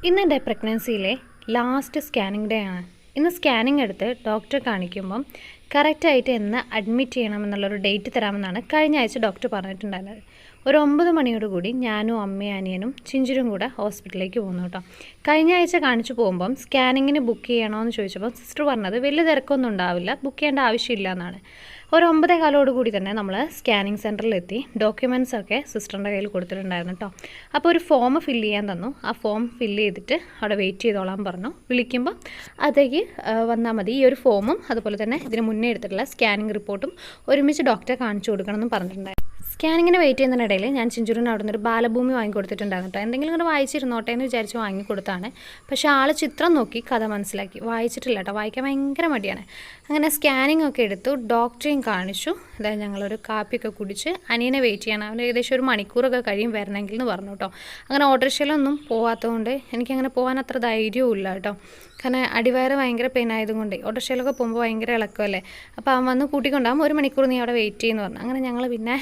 ഇന്ന് എൻ്റെ പ്രഗ്നൻസിയിലെ last scanning day ആണ്. ഇന്ന് സ്കാനിങ് എടുത്ത് ഡോക്ടറെ കാണിക്കുമ്പം കറക്റ്റായിട്ട് എന്ന് അഡ്മിറ്റ് ചെയ്യണമെന്നുള്ളൊരു ഡേറ്റ് തരാമെന്നാണ് കഴിഞ്ഞ ആഴ്ച ഡോക്ടർ പറഞ്ഞിട്ടുണ്ടായിരുന്നത്. ഒരു 9 മണിയോടുകൂടി ഞാനും അമ്മയും അനിയനും ചിഞ്ചിരും കൂടെ ഹോസ്പിറ്റലിലേക്ക് പോകുന്നു കേട്ടോ. കഴിഞ്ഞ ആഴ്ച കാണിച്ചു പോകുമ്പം സ്കാനിങ്ങിന് ബുക്ക് ചെയ്യണമെന്ന് ചോദിച്ചപ്പോൾ സിസ്റ്റർ പറഞ്ഞത് വലിയ തിരക്കൊന്നും ഉണ്ടാവില്ല, ബുക്ക് ചെയ്യേണ്ട ആവശ്യമില്ല എന്നാണ്. ഒരു 9:15 തന്നെ നമ്മൾ സ്കാനിങ് സെൻറ്ററിലെത്തി. ഡോക്യുമെൻറ്റ്സൊക്കെ സിസ്റ്ററിൻ്റെ കയ്യിൽ കൊടുത്തിട്ടുണ്ടായിരുന്നു കേട്ടോ. അപ്പോൾ ഒരു ഫോം ഫില്ല് ചെയ്യാൻ തന്നു. ആ ഫോം ഫില്ല് ചെയ്തിട്ട് അവിടെ വെയിറ്റ് ചെയ്തോളാൻ പറഞ്ഞു. വിളിക്കുമ്പോൾ അതേക്ക് വന്നാൽ മതി. ഈ ഒരു ഫോമും അതുപോലെ തന്നെ ഇതിന് മുന്നേ എടുത്തിട്ടുള്ള സ്കാനിങ് റിപ്പോർട്ടും ഒരുമിച്ച് ഡോക്ടറെ കാണിച്ചു കൊടുക്കണമെന്നും പറഞ്ഞിട്ടുണ്ടായിരുന്നു. സ്കാനിങ്ങിന് വെയിറ്റ് ചെയ്യുന്നതിനിടയിൽ ഞാൻ ചിഞ്ചുറിന് അവിടെ നിന്നൊരു ബാലഭൂമി വാങ്ങിക്കൊടുത്തിട്ടുണ്ടായിരുന്നു കേട്ടോ. എന്തെങ്കിലും ഇങ്ങനെ വായിച്ചിരുന്നോട്ടെ എന്ന് വിചാരിച്ച് വാങ്ങിക്കൊടുത്താണ്. പക്ഷേ ആൾ ചിത്രം നോക്കി കഥ മനസ്സിലാക്കി. വായിച്ചിട്ടില്ല കേട്ടോ, വായിക്കാൻ ഭയങ്കര മടിയാണ്. അങ്ങനെ സ്കാനിങ് ഒക്കെ എടുത്തു, ഡോക്ടറെയും കാണിച്ചു. അതായത് ഞങ്ങളൊരു കാപ്പിയൊക്കെ കുടിച്ച് അനിയനെ വെയിറ്റ് ചെയ്യണം. അവന് ഏകദേശം ഒരു മണിക്കൂറൊക്കെ കഴിയും വരണമെങ്കിൽ എന്ന് പറഞ്ഞു കേട്ടോ. അങ്ങനെ ഓട്ടോറിക്ഷയിലൊന്നും പോകാത്തതുകൊണ്ട് എനിക്കങ്ങനെ പോകാൻ അത്ര ധൈര്യവും ഇല്ല കേട്ടോ. കാരണം അടിവയറ് ഭയങ്കര പെയിൻ ആയതുകൊണ്ട് ഓട്ടോറിക്ഷയിലൊക്കെ പോകുമ്പോൾ ഭയങ്കര ഇളക്കമല്ലേ. അപ്പോൾ അവൻ വന്ന് കൂട്ടിക്കൊണ്ടാകും. 1 മണിക്കൂർ നീ അവിടെ വെയിറ്റ് ചെയ്യുമെന്ന് പറഞ്ഞു. അങ്ങനെ ഞങ്ങൾ പിന്നെ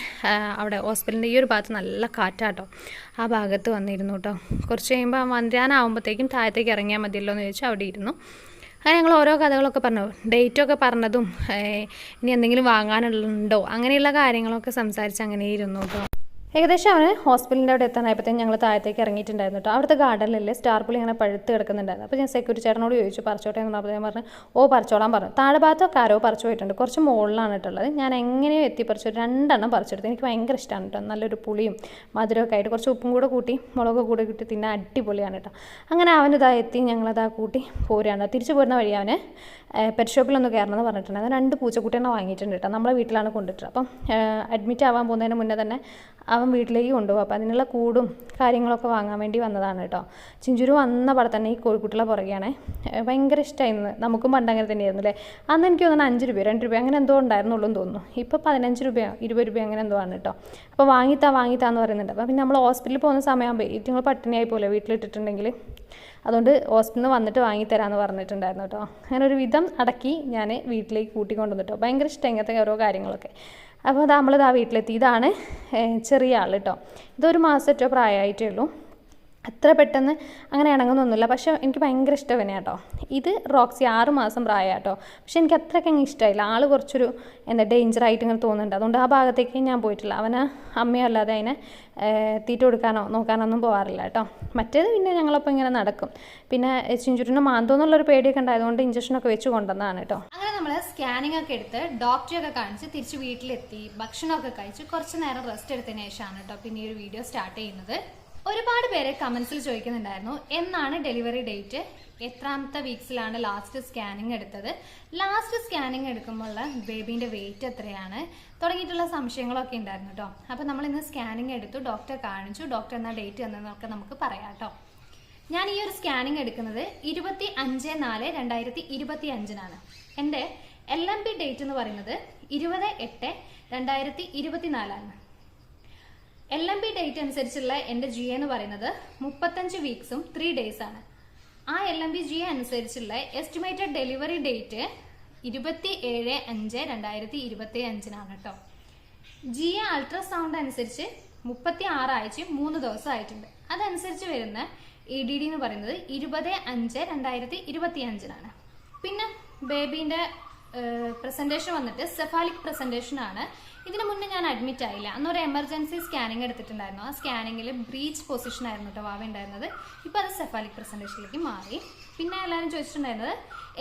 അവിടെ ഹോസ്പിറ്റലിൻ്റെ ഈ ഒരു ഭാഗത്ത് നല്ല കാറ്റാട്ടോ. ആ ഭാഗത്ത് വന്നിരുന്നു കേട്ടോ. കുറച്ച് കഴിയുമ്പോൾ വരാനാവുമ്പോഴത്തേക്കും താഴത്തേക്ക് ഇറങ്ങിയാൽ മതിയല്ലോ എന്ന് ചോദിച്ചാൽ അവിടെ ഇരുന്നു. അങ്ങനെ ഞങ്ങൾ ഓരോ കഥകളൊക്കെ പറഞ്ഞു, ഡേറ്റൊക്കെ പറഞ്ഞതും ഇനി എന്തെങ്കിലും വാങ്ങാനുണ്ടോ അങ്ങനെയുള്ള കാര്യങ്ങളൊക്കെ സംസാരിച്ച് അങ്ങനെ ഇരുന്നു കേട്ടോ. ഏകദേശം അവന് ഹോസ്പിറ്റലിൻ്റെ അവിടെ എത്താനായപ്പോഴത്തേക്കും ഞങ്ങൾ താഴത്തേക്ക് ഇറങ്ങിയിട്ടുണ്ടായിരുന്നു കേട്ടോ. അവിടുത്തെ ഗാർഡനിലല്ലേ സ്റ്റാർ പുളി ഇങ്ങനെ പഴുത്ത് കിടക്കുന്നുണ്ടായിരുന്നു. അപ്പോൾ ഞാൻ സെക്യൂരിറ്റി ചേട്ടനോട് ചോദിച്ചു പറിച്ചോട്ടെ എന്ന് പറഞ്ഞപ്പോൾ ഞാൻ പറഞ്ഞു ഓ പറിച്ചോളാൻ പറഞ്ഞു. താഴെ ഭാഗത്തൊക്കെ ആരോ പറിച്ചു പോയിട്ടുണ്ട്, കുറച്ച് മുകളിലാണ് കേട്ടുള്ളത്. ഞാൻ എങ്ങനെയോ പറിച്ചു 2 എണ്ണം പറിച്ചെടുത്തു. എനിക്ക് ഭയങ്കര ഇഷ്ടമാണ് കേട്ടോ. നല്ലൊരു പുളിയും മധുരമൊക്കെ ആയിട്ട് കുറച്ച് ഉപ്പും കൂടെ കൂട്ടി മുളകൊക്കെ കൂടെ കൂട്ടി തിന്നാൻ അടിപൊളിയാണ് കേട്ടോ. അങ്ങനെ അവനിതാ എത്തി, ഞങ്ങളതാ കൂട്ടി പോരുകയാണ്. തിരിച്ചു പോരുന്ന വഴി അവന് പെറ്റ് ഷോപ്പിലൊന്ന് കയറണമെന്ന് പറഞ്ഞിട്ടുണ്ട്. അത് 2 പൂച്ചക്കുട്ടിയെണ്ണം വാങ്ങിയിട്ടുണ്ട് കേട്ടോ. നമ്മളെ വീട്ടിലാണ് കൊണ്ടിട്ടത്. അപ്പം അഡ്മിറ്റ് ആവാൻ പോകുന്നതിന് മുന്നേ തന്നെ അവൻ വീട്ടിലേക്ക് കൊണ്ടുപോകും. അപ്പോൾ അതിനുള്ള കൂടും കാര്യങ്ങളൊക്കെ വാങ്ങാൻ വേണ്ടി വന്നതാണ് കേട്ടോ. ചിഞ്ചുരു വന്ന പടം തന്നെ ഈ കോഴിക്കുട്ടികളെ പുറകെയാണ്. ഭയങ്കര ഇഷ്ടമായിരുന്നു. നമുക്കും പണ്ട് അങ്ങനെ തന്നെയായിരുന്നു അല്ലേ. അന്ന് എനിക്ക് തോന്നുന്നു 5 രൂപ 2 രൂപ അങ്ങനെ എന്തോ ഉണ്ടായിരുന്നുള്ളൂ എന്ന് തോന്നുന്നു. ഇപ്പോൾ 15 രൂപയോ 20 രൂപയോ അങ്ങനെ എന്തോ ആണ് കേട്ടോ. അപ്പോൾ വാങ്ങിത്താന്ന് പറയുന്നുണ്ട്. അപ്പോൾ പിന്നെ നമ്മൾ ഹോസ്പിറ്റലിൽ പോകുന്ന സമയമാകുമ്പോൾ നിങ്ങൾ പട്ടിണിയായി പോലെ വീട്ടിലിട്ടിട്ടുണ്ടെങ്കിൽ, അതുകൊണ്ട് ഹോസ്പിറ്റലിൽ നിന്ന് വന്നിട്ട് വാങ്ങിത്തരാമെന്ന് പറഞ്ഞിട്ടുണ്ടായിരുന്നു കേട്ടോ. അങ്ങനെ ഒരു വിധം അടക്കി ഞാൻ വീട്ടിലേക്ക് കൂട്ടിക്കൊണ്ടുവന്നിട്ടോ. ഭയങ്കര ഇഷ്ടം ഇങ്ങനത്തെ ഓരോ കാര്യങ്ങളൊക്കെ. അപ്പോൾ നമ്മളിതാ വീട്ടിലെത്തി. ഇതാണ് ചെറിയ ആൾ കേട്ടോ. ഇതൊരു മാസമോ പ്രായമായിട്ടേ ഉള്ളൂ. അത്ര പെട്ടെന്ന് അങ്ങനെ ഇണങ്ങുന്നൊന്നുമില്ല. പക്ഷേ എനിക്ക് ഭയങ്കര ഇഷ്ടമാണ് കേട്ടോ. ഇത് റോക്സി 6 മാസം പ്രായമാണ് കേട്ടോ. പക്ഷേ എനിക്ക് അത്രയ്ക്ക് അങ്ങ് ഇഷ്ടമായില്ല. ആൾ കുറച്ചൊരു ഡേഞ്ചറായിട്ട് ഇങ്ങനെ തോന്നുന്നുണ്ട്. അതുകൊണ്ട് ആ ഭാഗത്തേക്ക് ഞാൻ പോയിട്ടില്ല. അവന് അമ്മയോ അല്ലാതെ അതിനെ തീറ്റ കൊടുക്കാനോ നോക്കാനൊന്നും പോകാറില്ല കേട്ടോ. മറ്റേത് പിന്നെ ഞങ്ങളപ്പോൾ ഇങ്ങനെ നടക്കും. പിന്നെ ചിഞ്ചുരിന് മാന്തോന്നുള്ളൊരു പേടിയൊക്കെ ഉണ്ടായതുകൊണ്ട് ഇഞ്ചക്ഷനൊക്കെ വെച്ച് കൊണ്ടുവന്നതാണ് കേട്ടോ. അങ്ങനെ നമ്മൾ സ്കാനിങ് ഒക്കെ എടുത്ത് ഡോക്ടറെയൊക്കെ കാണിച്ച് തിരിച്ച് വീട്ടിലെത്തി ഭക്ഷണമൊക്കെ കഴിച്ച് കുറച്ച് നേരം റെസ്റ്റ് എടുത്തതിന് ശേഷമാണ് കേട്ടോ പിന്നെ ഈ ഒരു വീഡിയോ സ്റ്റാർട്ട് ചെയ്യുന്നത്. ഒരുപാട് പേര് കമന്റ്സിൽ ചോദിക്കുന്നുണ്ടായിരുന്നു എന്നാണ് ഡെലിവറി ഡേറ്റ്, എത്രാമത്തെ വീക്സിലാണ് ലാസ്റ്റ് സ്കാനിങ് എടുത്തത്, ലാസ്റ്റ് സ്കാനിങ് എടുക്കുമ്പോഴുള്ള ബേബീൻ്റെ വെയിറ്റ് എത്രയാണ് തുടങ്ങിയിട്ടുള്ള സംശയങ്ങളൊക്കെ ഉണ്ടായിരുന്നു കേട്ടോ. അപ്പോൾ നമ്മൾ ഇന്ന് സ്കാനിങ് എടുത്തു, ഡോക്ടറെ കാണിച്ചു, ഡോക്ടർ എന്നാ ഡേറ്റ് എന്നൊക്കെ നമുക്ക് പറയാം കേട്ടോ. ഞാൻ ഈ ഒരു സ്കാനിങ് എടുക്കുന്നത് 25/4/2025 എൻ്റെ LMP ഡേറ്റ് എന്ന് പറയുന്നത് 20/8/2024 LMP ഡേറ്റ് അനുസരിച്ചുള്ള എൻ്റെ GA എന്ന് പറയുന്നത് 35 വീക്സും 3 ഡേയ്സ് ആണ്. ആ LMP GA അനുസരിച്ചുള്ള എസ്റ്റിമേറ്റഡ് ഡെലിവറി ഡേറ്റ് 27/5/2025 കേട്ടോ. GA അൾട്രാസൗണ്ട് അനുസരിച്ച് 36 ആഴ്ചയും 3 ദിവസം ആയിട്ടുണ്ട്. അതനുസരിച്ച് വരുന്ന EDD എന്ന് പറയുന്നത് 20/5/2025 പിന്നെ ബേബീൻ്റെ പ്രസന്റേഷൻ വന്നിട്ട് സെഫാലിക് പ്രസന്റേഷൻ ആണ്. ഇതിന് മുന്നേ ഞാൻ അഡ്മിറ്റ് ആയില്ല. അന്നൊരു എമർജൻസി സ്കാനിങ് എടുത്തിട്ടുണ്ടായിരുന്നു. ആ സ്കാനിങ്ങിൽ ബ്രീച്ച് പൊസിഷൻ ആയിരുന്നു കേട്ടോ വാവ ഉണ്ടായിരുന്നത്. ഇപ്പോൾ അത് സെഫാലിക് പ്രസന്റേഷനിലേക്ക് മാറി. പിന്നെ എല്ലാവരും ചോദിച്ചിട്ടുണ്ടായിരുന്നത്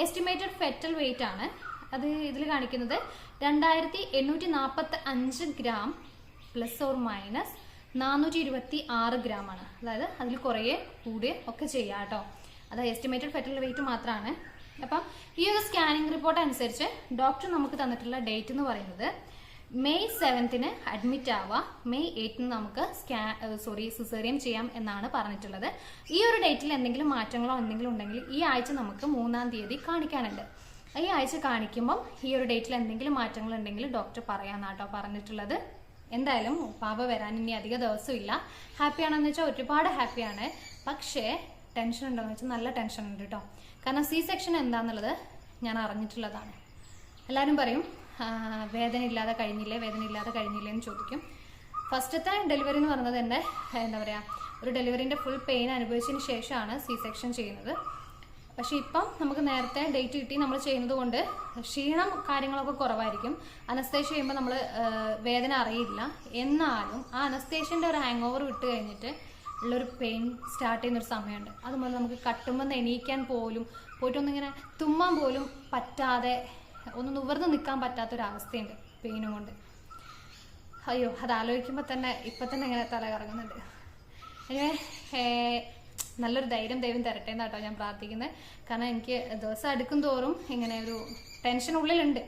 എസ്റ്റിമേറ്റഡ് ഫെറ്റൽ വെയിറ്റ് ആണ്. അത് ഇതിൽ കാണിക്കുന്നത് 2845 gram plus or minus 426 gram ആണ്. അതായത് അതിൽ കുറേ കൂടുകയോ ഒക്കെ ചെയ്യാം കേട്ടോ. അത് എസ്റ്റിമേറ്റഡ് ഫെറ്റൽ വെയിറ്റ് മാത്രമാണ്. അപ്പം ഈ ഒരു സ്കാനിങ് റിപ്പോർട്ട് അനുസരിച്ച് ഡോക്ടർ നമുക്ക് തന്നിട്ടുള്ള ഡേറ്റ് എന്ന് പറയുന്നത് May 7th അഡ്മിറ്റ് ആവുക, May 8th നമുക്ക് സിസേറിയൻ ചെയ്യാം എന്നാണ് പറഞ്ഞിട്ടുള്ളത്. ഈ ഒരു ഡേറ്റിൽ എന്തെങ്കിലും മാറ്റങ്ങളോ എന്തെങ്കിലും ഉണ്ടെങ്കിൽ ഈ ആഴ്ച നമുക്ക് 3-ാം തീയതി കാണിക്കാനുണ്ട്. ഈ ആഴ്ച കാണിക്കുമ്പം ഈ ഒരു ഡേറ്റിൽ എന്തെങ്കിലും മാറ്റങ്ങൾ ഉണ്ടെങ്കിൽ ഡോക്ടർ പറയാമെന്നാട്ടോ പറഞ്ഞിട്ടുള്ളത്. എന്തായാലും പാപ വരാൻ ഇനി അധിക ദിവസമില്ല. ഹാപ്പിയാണെന്ന് വെച്ചാൽ ഒരുപാട് ഹാപ്പിയാണ്. പക്ഷേ ടെൻഷൻ ഉണ്ടോയെന്ന് വെച്ചാൽ നല്ല ടെൻഷൻ ഉണ്ട് കേട്ടോ. കാരണം C-സെക്ഷൻ എന്താണെന്നുള്ളത് ഞാൻ അറിഞ്ഞിട്ടുള്ളതാണ്. എല്ലാവരും പറയും വേദന ഇല്ലാതെ കഴിഞ്ഞില്ലേ എന്ന് ചോദിക്കും. ഫസ്റ്റത്തെ ഡെലിവറി എന്ന് പറയുന്നത് എൻ്റെ എന്താ പറയുക ഒരു ഡെലിവറിൻ്റെ ഫുൾ പെയിൻ അനുഭവിച്ചതിന് ശേഷമാണ് സി സെക്ഷൻ ചെയ്യുന്നത്. പക്ഷെ ഇപ്പം നമുക്ക് നേരത്തെ ഡേറ്റ് കിട്ടി നമ്മൾ ചെയ്യുന്നത് കൊണ്ട് ക്ഷീണം കാര്യങ്ങളൊക്കെ കുറവായിരിക്കും. അനസ്തേഷ്യ ചെയ്യുമ്പോൾ നമ്മൾ വേദന അറിയില്ല. എന്നാലും ആ അനസ്തേഷ്യൻ്റെ ഒരു ഹാങ് ഓവർ വിട്ട് കഴിഞ്ഞിട്ട് ഉള്ളൊരു പെയിൻ സ്റ്റാർട്ട് ചെയ്യുന്നൊരു സമയമുണ്ട്. അതുപോലെ നമുക്ക് കട്ടുമ്പോൾ എണീക്കാൻ പോലും പോയിട്ടൊന്നിങ്ങനെ തുമ്മാൻ പോലും പറ്റാതെ ഒന്ന് നിവർന്ന് നിൽക്കാൻ പറ്റാത്തൊരവസ്ഥയുണ്ട് പെയിനും കൊണ്ട്. അയ്യോ, അത് ആലോചിക്കുമ്പോൾ തന്നെ ഇപ്പം തന്നെ ഇങ്ങനെ തല കറങ്ങുന്നുണ്ട്. ഇങ്ങനെ നല്ലൊരു ധൈര്യം ദൈവം തരട്ടെ എന്നാട്ടോ ഞാൻ പ്രാർത്ഥിക്കുന്നത്. കാരണം എനിക്ക് ദിവസം അടുക്കും തോറും ഇങ്ങനെ ഒരു ടെൻഷൻ ഉള്ളിലുണ്ട്.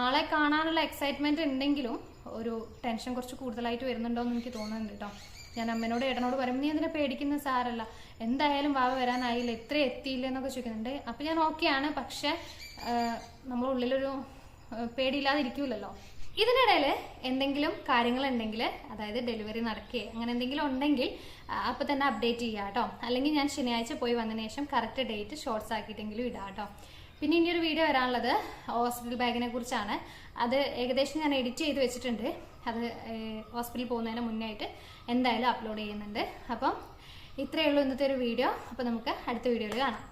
ആളെ കാണാനുള്ള എക്സൈറ്റ്മെൻറ്റ് ഉണ്ടെങ്കിലും ഒരു ടെൻഷൻ കുറച്ച് കൂടുതലായിട്ട് വരുന്നുണ്ടോ എന്ന് എനിക്ക് തോന്നുന്നുണ്ട് കേട്ടോ. ഞാൻ അമ്മേനോട് ഏട്ടനോട് പറയുമ്പോൾ നീ എന്തിനാ പേടിക്കുന്ന, സാരല്ല, എന്തായാലും വാവ വരാനായില്ല, ഇത്ര എത്തിയില്ല എന്നൊക്കെ ചോദിക്കുന്നുണ്ട്. അപ്പം ഞാൻ ഓക്കെയാണ്. പക്ഷെ നമ്മളുള്ളിലൊരു പേടിയില്ലാതിരിക്കൂലല്ലോ. ഇതിനിടയിൽ എന്തെങ്കിലും കാര്യങ്ങളുണ്ടെങ്കിൽ, അതായത് ഡെലിവറി നടക്കുകയോ അങ്ങനെ എന്തെങ്കിലും ഉണ്ടെങ്കിൽ അപ്പം തന്നെ അപ്ഡേറ്റ് ചെയ്യുക കേട്ടോ. അല്ലെങ്കിൽ ഞാൻ ശനിയാഴ്ച പോയി വന്നതിന് ശേഷം കറക്റ്റ് ഡേറ്റ് ഷോർട്സ് ആക്കിയിട്ടെങ്കിലും ഇടാം കേട്ടോ. പിന്നെ ഇനിയൊരു വീഡിയോ വരാനുള്ളത് ഹോസ്പിറ്റൽ ബാഗിനെ കുറിച്ചാണ്. അത് ഏകദേശം ഞാൻ എഡിറ്റ് ചെയ്ത് വെച്ചിട്ടുണ്ട്. അത് ഹോസ്പിറ്റലിൽ പോകുന്നതിന് മുന്നേ ആയിട്ട് എന്തായാലും അപ്ലോഡ് ചെയ്യുന്നുണ്ട്. അപ്പം ഇത്രയേ ഉള്ളൂ ഇന്നത്തെ ഒരു വീഡിയോ. അപ്പം നമുക്ക് അടുത്ത വീഡിയോയിൽ കാണാം.